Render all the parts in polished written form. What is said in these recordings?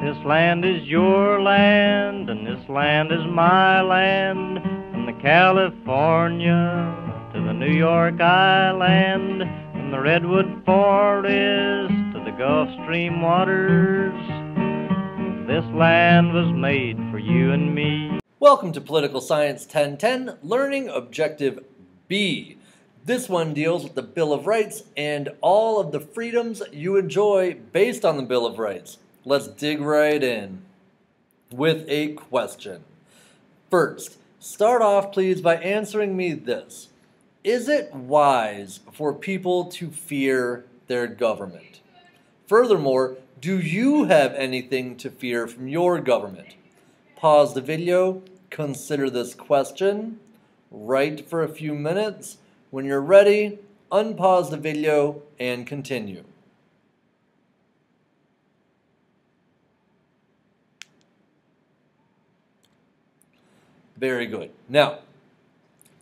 This land is your land, and this land is my land. From the California to the New York Island, from the Redwood Forest to the Gulf Stream waters, this land was made for you and me. Welcome to Political Science 1010, Learning Objective B. This one deals with the Bill of Rights and all of the freedoms you enjoy based on the Bill of Rights. Let's dig right in with a question. First, start off please by answering me this. Is it wise for people to fear their government? Furthermore, do you have anything to fear from your government? Pause the video, consider this question, write for a few minutes. When you're ready, unpause the video and continue. Very good. Now,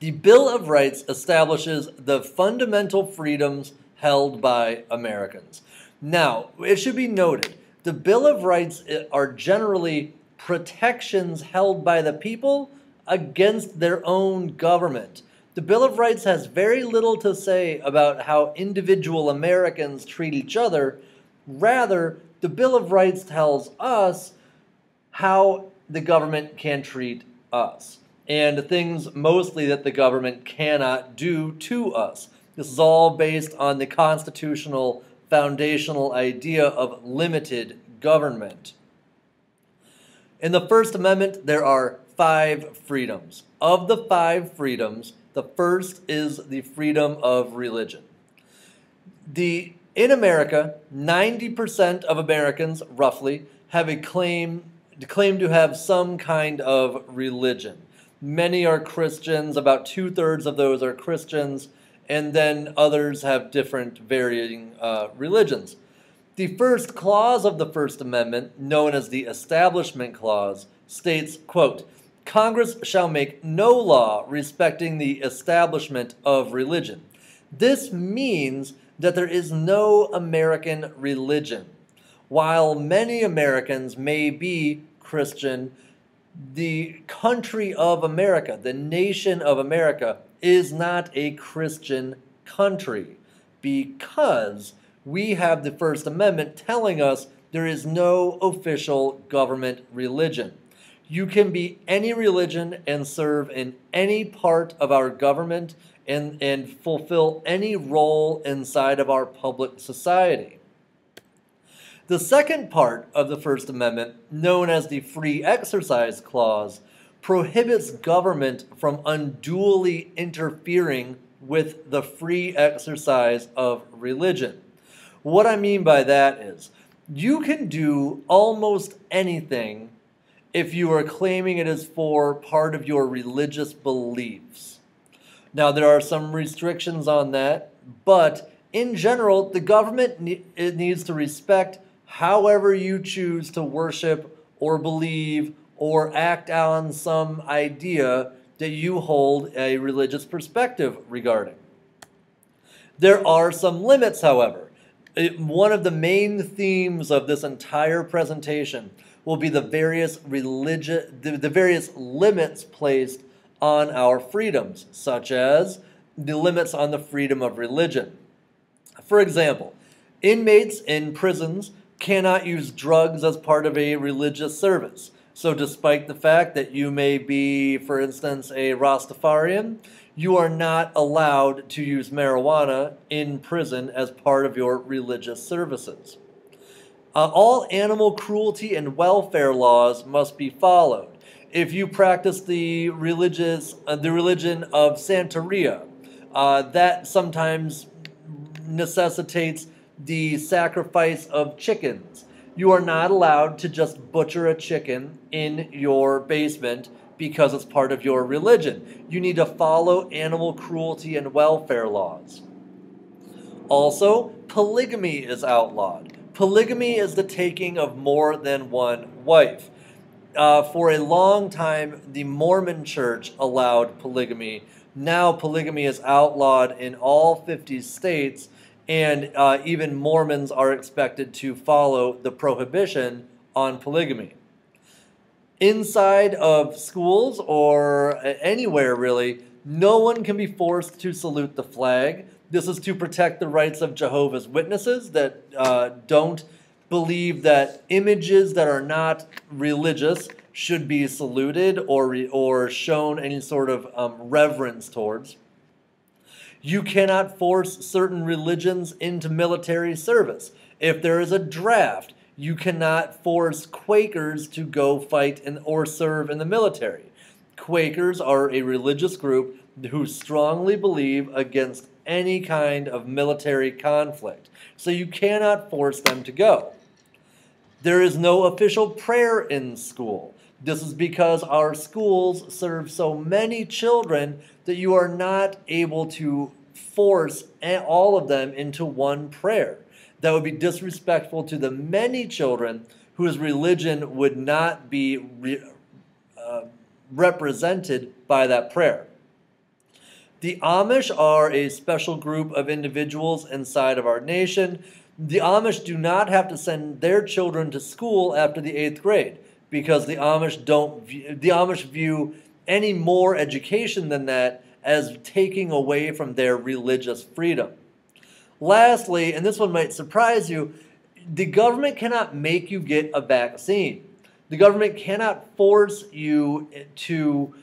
the Bill of Rights establishes the fundamental freedoms held by Americans. Now, it should be noted, the Bill of Rights are generally protections held by the people against their own government. The Bill of Rights has very little to say about how individual Americans treat each other. Rather, the Bill of Rights tells us how the government can treat us, and things mostly that the government cannot do to us. This is all based on the constitutional foundational idea of limited government. In the First Amendment, there are 5 freedoms. Of the 5 freedoms, the first is the freedom of religion. In America, 90% of Americans, roughly, have a claim to have some kind of religion. Many are Christians, about 2/3 of those are Christians, and then others have different varying religions. The first clause of the First Amendment, known as the Establishment Clause, states, quote, "Congress shall make no law respecting the establishment of religion." This means that there is no American religion. While many Americans may be Christian, the country of America, the nation of America, is not a Christian country because we have the First Amendment telling us there is no official government religion. You can be any religion and serve in any part of our government and fulfill any role inside of our public society. The second part of the First Amendment, known as the Free Exercise Clause, prohibits government from unduly interfering with the free exercise of religion. What I mean by that is, you can do almost anything if you are claiming it is for part of your religious beliefs. Now, there are some restrictions on that, but in general, the government needs to respect however you choose to worship or believe or act on some idea that you hold a religious perspective regarding. There are some limits, however. One of the main themes of this entire presentation will be the various limits placed on our freedoms, such as the limits on the freedom of religion. For example, inmates in prisons cannot use drugs as part of a religious service. So despite the fact that you may be, for instance, a Rastafarian, you are not allowed to use marijuana in prison as part of your religious services. All animal cruelty and welfare laws must be followed. If you practice the religion of Santeria, that sometimes necessitates the sacrifice of chickens. You are not allowed to just butcher a chicken in your basement because it's part of your religion. You need to follow animal cruelty and welfare laws. Also, polygamy is outlawed. Polygamy is the taking of more than one wife. For a long time, the Mormon Church allowed polygamy. Now polygamy is outlawed in all 50 states, and even Mormons are expected to follow the prohibition on polygamy. Inside of schools or anywhere really, no one can be forced to salute the flag. This is to protect the rights of Jehovah's Witnesses that don't believe that images that are not religious should be saluted or shown any sort of reverence towards. You cannot force certain religions into military service. If there is a draft, you cannot force Quakers to go fight or serve in the military. Quakers are a religious group who strongly believe against any kind of military conflict. So you cannot force them to go. There is no official prayer in school. This is because our schools serve so many children that you are not able to force all of them into one prayer. That would be disrespectful to the many children whose religion would not be represented by that prayer. The Amish are a special group of individuals inside of our nation. The Amish do not have to send their children to school after the 8th grade because the Amish view any more education than that as taking away from their religious freedom. Lastly, and this one might surprise you, the government cannot make you get a vaccine. The government cannot force you to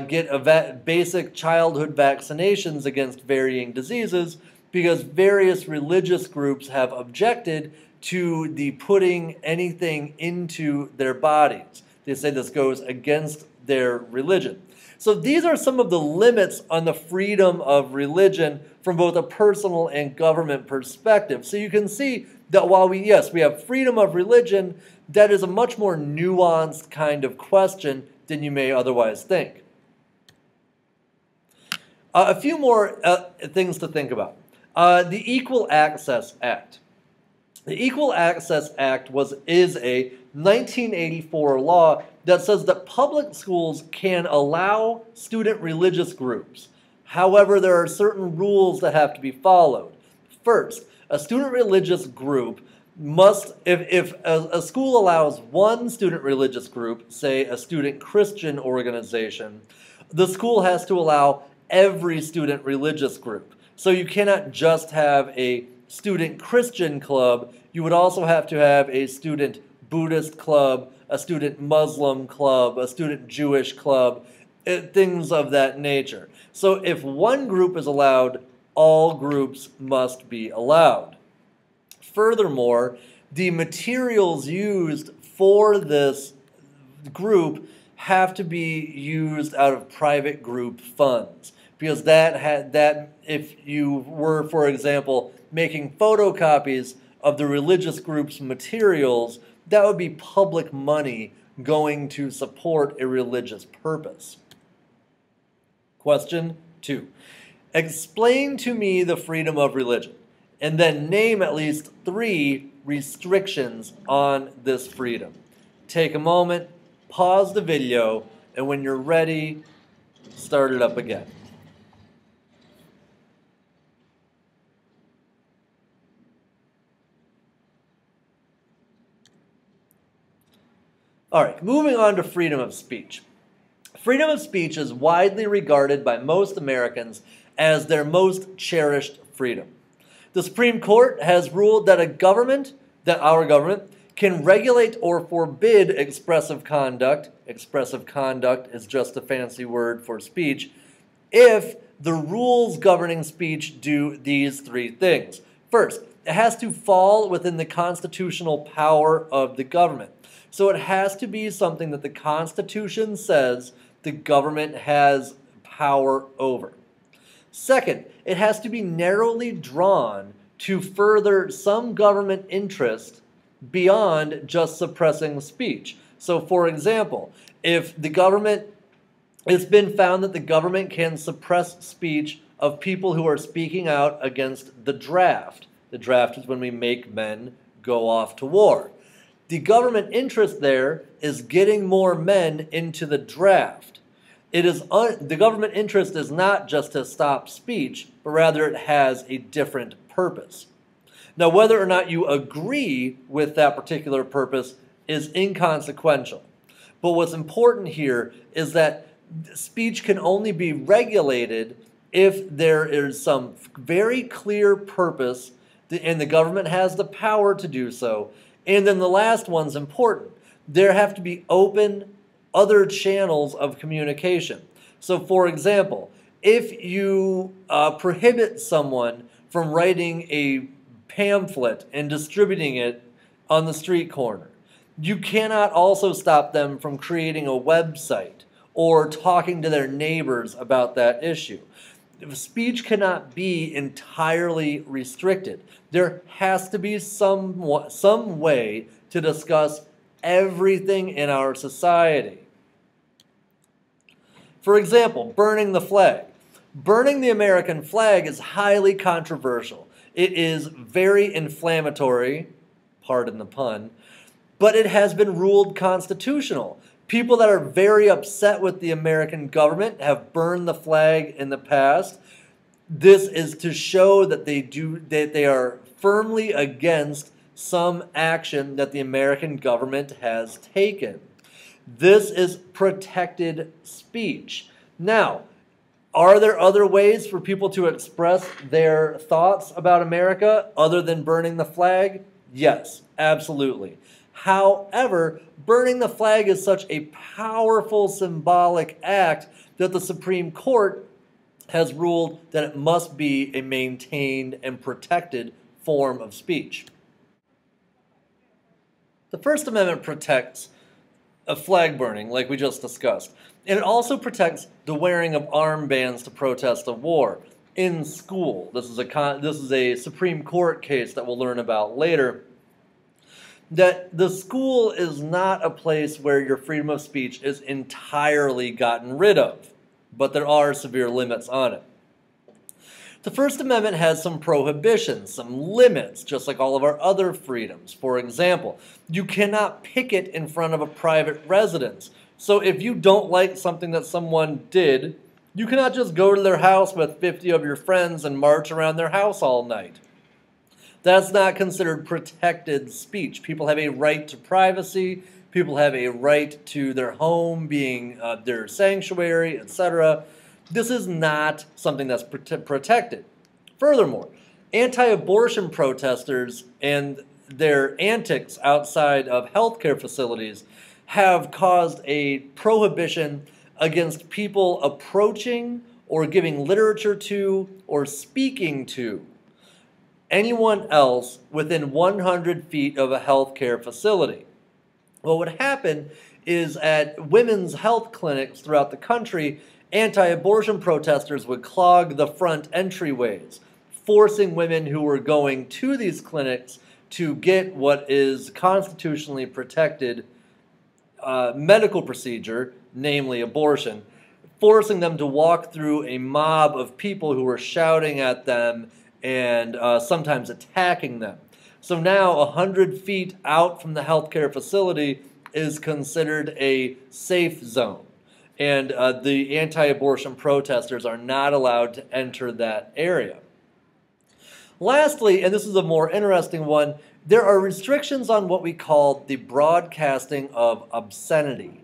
get basic childhood vaccinations against varying diseases because various religious groups have objected to the putting anything into their bodies. They say this goes against their religion. So these are some of the limits on the freedom of religion from both a personal and government perspective. So you can see that while we have freedom of religion, that is a much more nuanced kind of question than you may otherwise think. A few more things to think about. The Equal Access Act. The Equal Access Act is a 1984 law that says that public schools can allow student religious groups. However, there are certain rules that have to be followed. First, a student religious group must, if a school allows one student religious group, say a student Christian organization, the school has to allow every student religious group. So you cannot just have a student Christian club, you would also have to have a student Buddhist club, a student Muslim club, a student Jewish club, things of that nature. So if one group is allowed, all groups must be allowed. Furthermore, the materials used for this group have to be used out of private group funds. Because that if you were, for example, making photocopies of the religious group's materials, that would be public money going to support a religious purpose. Question 2. Explain to me the freedom of religion, and then name at least 3 restrictions on this freedom. Take a moment, pause the video, and when you're ready, start it up again. All right, moving on to freedom of speech. Freedom of speech is widely regarded by most Americans as their most cherished freedom. The Supreme Court has ruled that our government, can regulate or forbid expressive conduct. Expressive conduct is just a fancy word for speech, if the rules governing speech do these 3 things. First, it has to fall within the constitutional power of the government. So it has to be something that the Constitution says the government has power over. Second, it has to be narrowly drawn to further some government interest beyond just suppressing speech. So for example, if the government, it's been found that the government can suppress speech of people who are speaking out against the draft. The draft is when we make men go off to war. The government interest there is getting more men into the draft. The government interest is not just to stop speech, but rather it has a different purpose. Now, whether or not you agree with that particular purpose is inconsequential. But what's important here is that speech can only be regulated if there is some very clear purpose and the government has the power to do so. And then the last one's important. There have to be open other channels of communication. So for example, if you prohibit someone from writing a pamphlet and distributing it on the street corner, you cannot also stop them from creating a website or talking to their neighbors about that issue. Speech cannot be entirely restricted. There has to be some way to discuss everything in our society. For example, burning the flag. Burning the American flag is highly controversial. It is very inflammatory, pardon the pun, but it has been ruled constitutional. People that are very upset with the American government have burned the flag in the past. This is to show that they are firmly against some action that the American government has taken. This is protected speech. Now, are there other ways for people to express their thoughts about America other than burning the flag? Yes, absolutely. However, burning the flag is such a powerful symbolic act that the Supreme Court has ruled that it must be a maintained and protected form of speech. The First Amendment protects a flag burning, like we just discussed. And it also protects the wearing of armbands to protest a war in school. This is a Supreme Court case that we'll learn about later. That the school is not a place where your freedom of speech is entirely gotten rid of, but there are severe limits on it. The First Amendment has some prohibitions, some limits, just like all of our other freedoms. For example, you cannot picket in front of a private residence. So if you don't like something that someone did, you cannot just go to their house with 50 of your friends and march around their house all night. That's not considered protected speech. People have a right to privacy. People have a right to their home being their sanctuary, etc. This is not something that's protected. Furthermore, anti-abortion protesters and their antics outside of healthcare facilities have caused a prohibition against people approaching or giving literature to or speaking to anyone else within 100 feet of a healthcare facility. What would happen is at women's health clinics throughout the country, anti-abortion protesters would clog the front entryways, forcing women who were going to these clinics to get what is constitutionally protected medical procedure, namely abortion, forcing them to walk through a mob of people who were shouting at them and sometimes attacking them. So now 100 feet out from the healthcare facility is considered a safe zone. And the anti-abortion protesters are not allowed to enter that area. Lastly, and this is a more interesting one, there are restrictions on what we call the broadcasting of obscenity.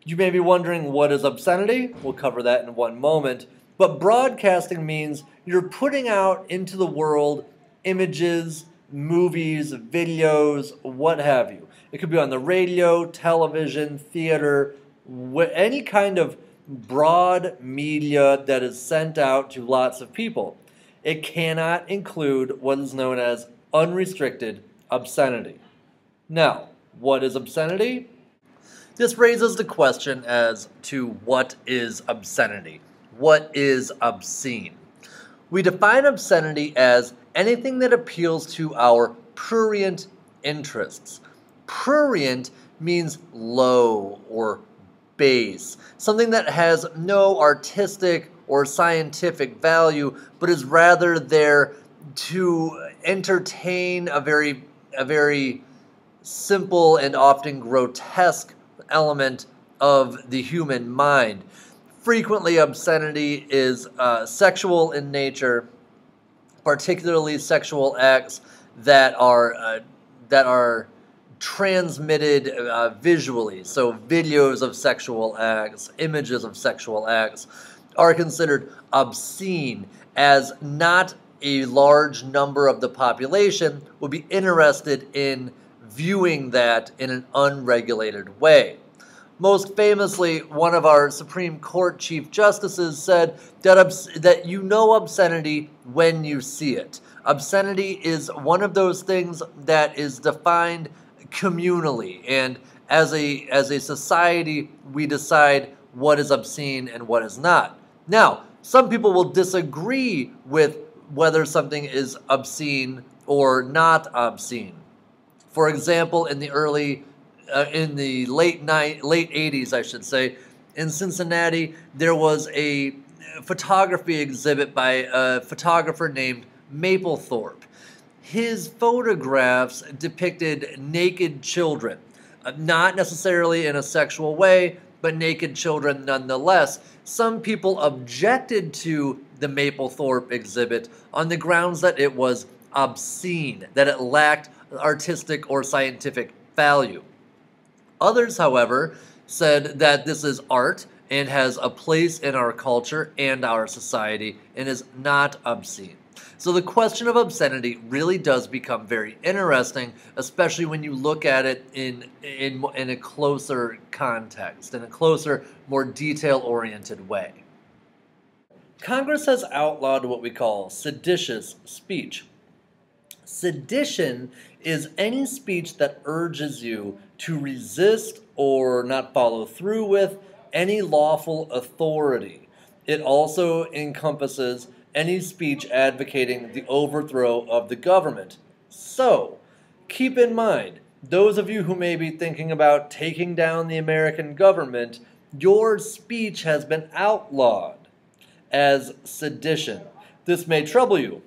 You may be wondering, what is obscenity? We'll cover that in one moment. But broadcasting means you're putting out into the world images, movies, videos, what have you. It could be on the radio, television, theater, any kind of broad media that is sent out to lots of people. It cannot include what is known as unrestricted obscenity. Now, what is obscenity? This raises the question as to what is obscenity. What is obscene? We define obscenity as anything that appeals to our prurient interests. Prurient means low or base, something that has no artistic or scientific value, but is rather there to entertain a very simple and often grotesque element of the human mind. Frequently, obscenity is sexual in nature, particularly sexual acts that are transmitted visually, so videos of sexual acts, images of sexual acts, are considered obscene, as not a large number of the population would be interested in viewing that in an unregulated way. Most famously, one of our Supreme Court Chief Justices said that you know obscenity when you see it. Obscenity is one of those things that is defined communally, and as a society, we decide what is obscene and what is not. Now, some people will disagree with whether something is obscene or not obscene. For example, in the late 80s, I should say, in Cincinnati, there was a photography exhibit by a photographer named Mapplethorpe. His photographs depicted naked children, not necessarily in a sexual way, but naked children nonetheless. Some people objected to the Mapplethorpe exhibit on the grounds that it was obscene, that it lacked artistic or scientific value. Others, however, said that this is art and has a place in our culture and our society and is not obscene. So the question of obscenity really does become very interesting, especially when you look at it in a closer context, in a closer, more detail-oriented way. Congress has outlawed what we call seditious speech. Sedition is any speech that urges you to resist or not follow through with any lawful authority. It also encompasses any speech advocating the overthrow of the government. So, keep in mind, those of you who may be thinking about taking down the American government, your speech has been outlawed as sedition. This may trouble you,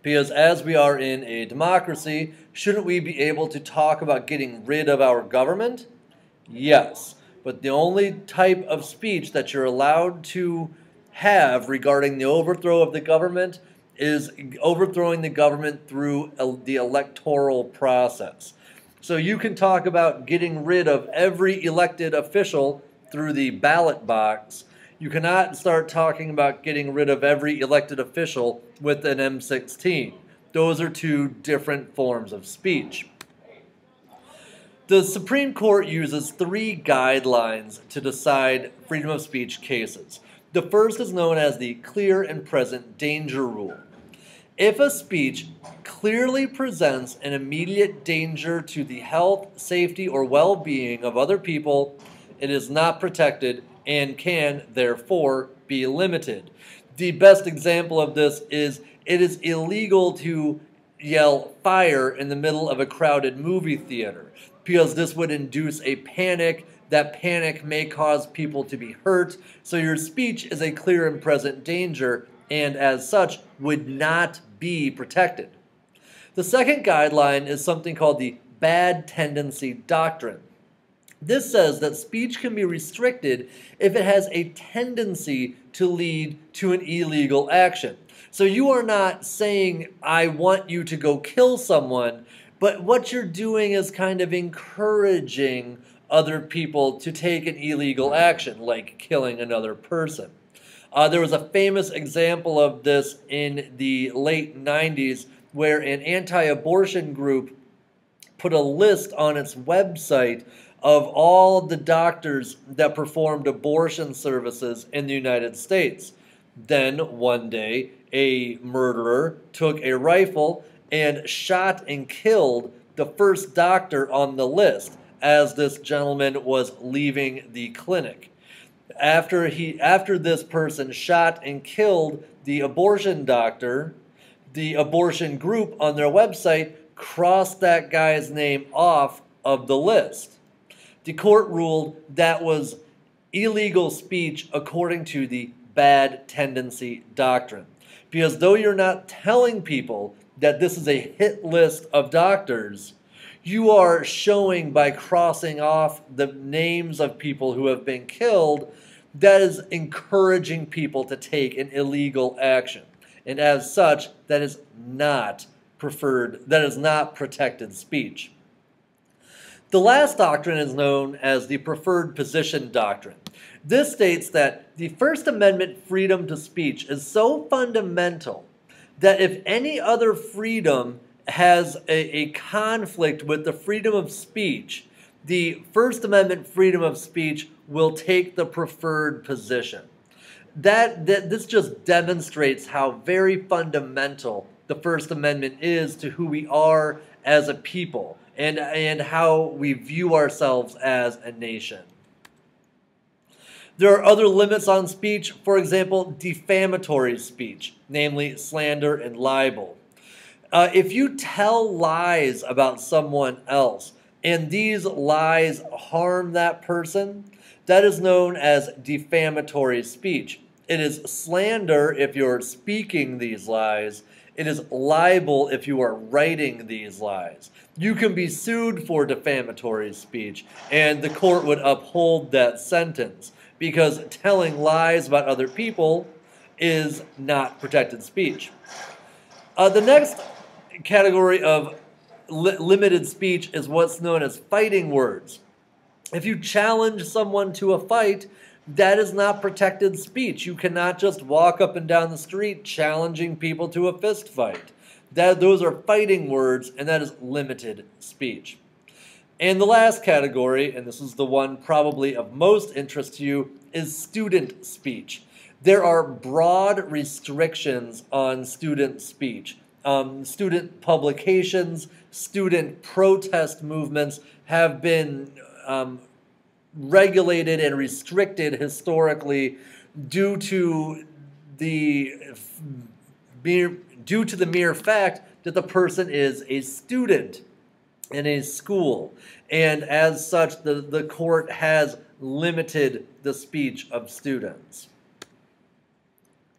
because as we are in a democracy, shouldn't we be able to talk about getting rid of our government? Yes, but the only type of speech that you're allowed to have regarding the overthrow of the government is overthrowing the government through the electoral process. So you can talk about getting rid of every elected official through the ballot box. You cannot start talking about getting rid of every elected official with an M16. Those are two different forms of speech. The Supreme Court uses 3 guidelines to decide freedom of speech cases. The first is known as the clear and present danger rule. If a speech clearly presents an immediate danger to the health, safety, or well-being of other people, it is not protected and can, therefore, be limited. The best example of this is it is illegal to yell fire in the middle of a crowded movie theater, because this would induce a panic. That panic may cause people to be hurt, so your speech is a clear and present danger, and as such, would not be protected. The second guideline is something called the bad tendency doctrine. This says that speech can be restricted if it has a tendency to lead to an illegal action. So you are not saying, I want you to go kill someone, but what you're doing is kind of encouraging other people to take an illegal action, like killing another person. There was a famous example of this in the late 90s where an anti-abortion group put a list on its website of all the doctors that performed abortion services in the United States. Then, one day, a murderer took a rifle and shot and killed the first doctor on the list as this gentleman was leaving the clinic. After this person shot and killed the abortion doctor, the abortion group on their website crossed that guy's name off of the list. The court ruled that was illegal speech according to the bad tendency doctrine. Because though you're not telling people that this is a hit list of doctors, you are showing by crossing off the names of people who have been killed, that is encouraging people to take an illegal action. And as such, that is not preferred, that is not protected speech. The last doctrine is known as the preferred position doctrine. This states that the First Amendment freedom to speech is so fundamental that if any other freedom has a conflict with the freedom of speech, the First Amendment freedom of speech will take the preferred position. This just demonstrates how very fundamental the First Amendment is to who we are as a people and how we view ourselves as a nation. There are other limits on speech, for example, defamatory speech, namely slander and libel. If you tell lies about someone else and these lies harm that person, that is known as defamatory speech. It is slander if you're speaking these lies. It is libel if you are writing these lies. You can be sued for defamatory speech, and the court would uphold that sentence because telling lies about other people is not protected speech. The next category of limited speech is what's known as fighting words. If you challenge someone to a fight, that is not protected speech. You cannot just walk up and down the street challenging people to a fist fight. Those are fighting words, and that is limited speech. And the last category, and this is the one probably of most interest to you, is student speech. There are broad restrictions on student speech. Student publications, student protest movements have been regulated and restricted historically due to the mere fact that the person is a student in a school. And as such, the court has limited the speech of students.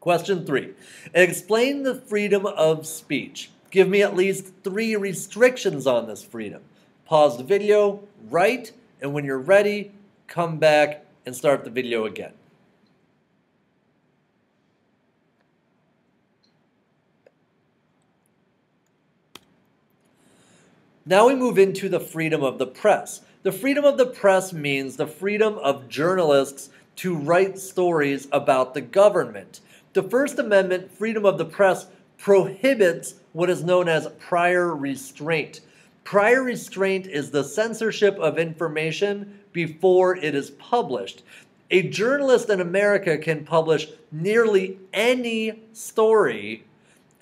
Question 3. Explain the freedom of speech. Give me at least 3 restrictions on this freedom. Pause the video, write, and when you're ready, come back and start the video again. Now we move into the freedom of the press. The freedom of the press means the freedom of journalists to write stories about the government. The First Amendment freedom of the press prohibits what is known as prior restraint. Prior restraint is the censorship of information before it is published. A journalist in America can publish nearly any story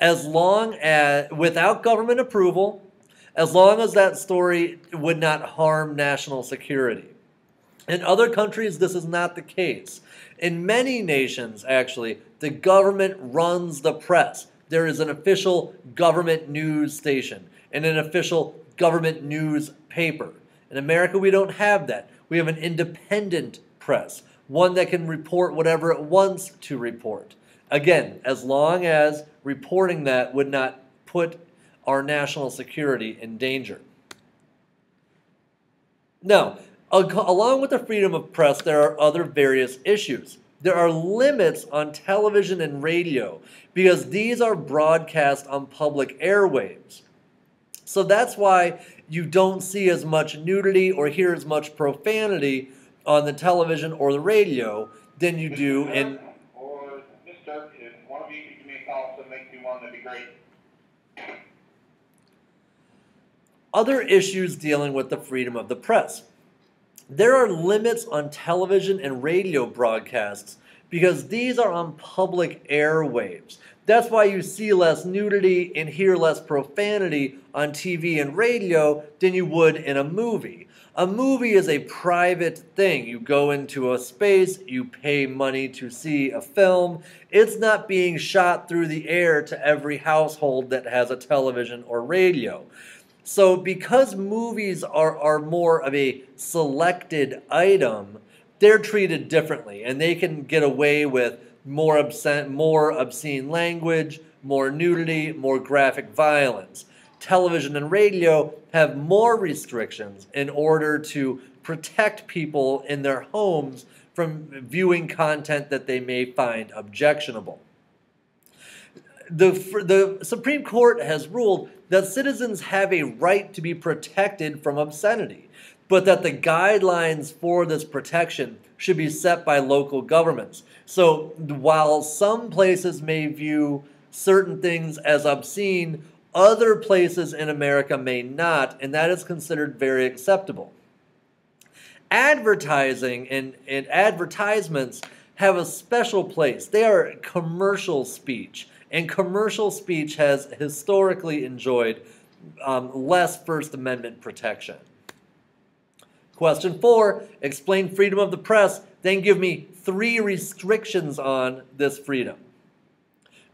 as long as, without government approval, as long as that story would not harm national security. In other countries, this is not the case. In many nations, actually, the government runs the press. There is an official government news station and an official government news paper. In America, we don't have that. We have an independent press, one that can report whatever it wants to report. Again, as long as reporting that would not put our national security in danger. Now, along with the freedom of press, there are other various issues. There are limits on television and radio because these are broadcast on public airwaves. So that's why you don't see as much nudity or hear as much profanity on the television or the radio than you do in... Or Mr. If one of you could give me a call so make me one, that'd be great. Other issues dealing with the freedom of the press. There are limits on television and radio broadcasts because these are on public airwaves. That's why you see less nudity and hear less profanity on TV and radio than you would in a movie. A movie is a private thing. You go into a space, you pay money to see a film. It's not being shot through the air to every household that has a television or radio. So because movies are more of a selected item, they're treated differently, and they can get away with more obscene language, more nudity, more graphic violence. Television and radio have more restrictions in order to protect people in their homes from viewing content that they may find objectionable. The Supreme Court has ruled that citizens have a right to be protected from obscenity. but that the guidelines for this protection should be set by local governments. So while some places may view certain things as obscene, other places in America may not, and that is considered very acceptable. Advertising and advertisements have a special place. They are commercial speech, and commercial speech has historically enjoyed less First Amendment protection. Question 4, explain freedom of the press, then give me 3 restrictions on this freedom.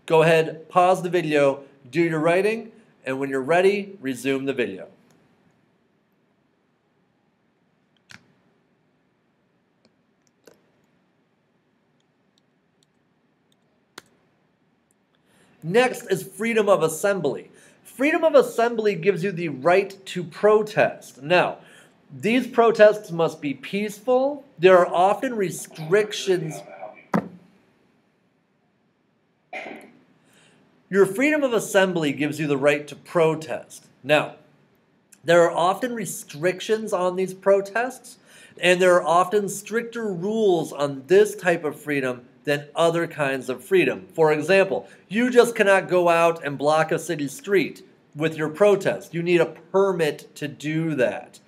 Go ahead, pause the video, do your writing, and when you're ready, resume the video. Next is freedom of assembly. Freedom of assembly gives you the right to protest. Now, these protests must be peaceful. There are often restrictions. Your freedom of assembly gives you the right to protest. Now, there are often restrictions on these protests, and there are often stricter rules on this type of freedom than other kinds of freedom. For example, you just cannot go out and block a city street with your protest. You need a permit to do that.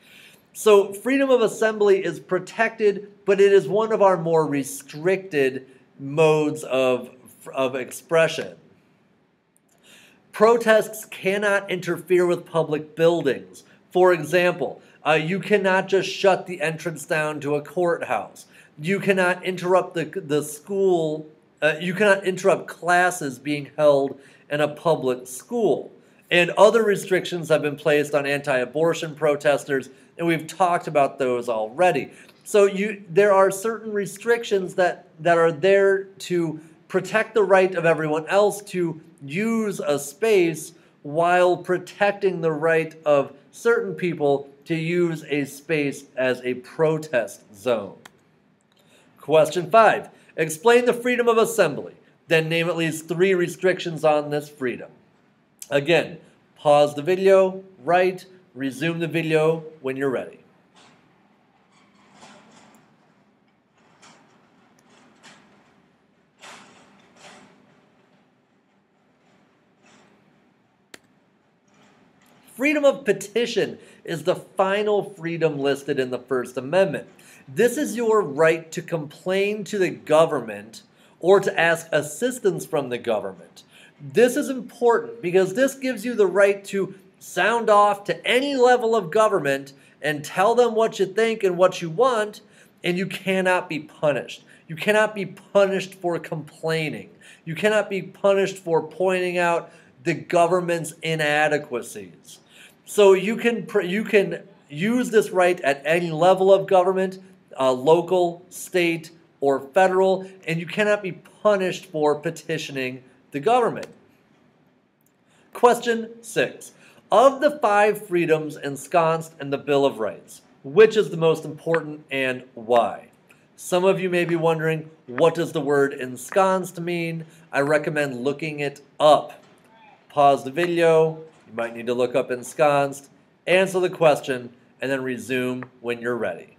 So freedom of assembly is protected, but it is one of our more restricted modes of expression. Protests cannot interfere with public buildings. For example, you cannot just shut the entrance down to a courthouse. You cannot interrupt the school. You cannot interrupt classes being held in a public school. And other restrictions have been placed on anti-abortion protesters, and we've talked about those already. So there are certain restrictions that are there to protect the right of everyone else to use a space while protecting the right of certain people to use a space as a protest zone. Question 5. Explain the freedom of assembly. Then name at least 3 restrictions on this freedom. Again, pause the video, write, resume the video when you're ready. Freedom of petition is the final freedom listed in the First Amendment. This is your right to complain to the government or to ask assistance from the government. This is important because this gives you the right to sound off to any level of government and tell them what you think and what you want, and you cannot be punished. You cannot be punished for complaining. You cannot be punished for pointing out the government's inadequacies. So you can use this right at any level of government, local, state, or federal, and you cannot be punished for petitioning the government. Question 6. Of the 5 freedoms ensconced in the Bill of Rights, which is the most important and why? Some of you may be wondering, what does the word ensconced mean? I recommend looking it up. Pause the video. You might need to look up ensconced, answer the question, and then resume when you're ready.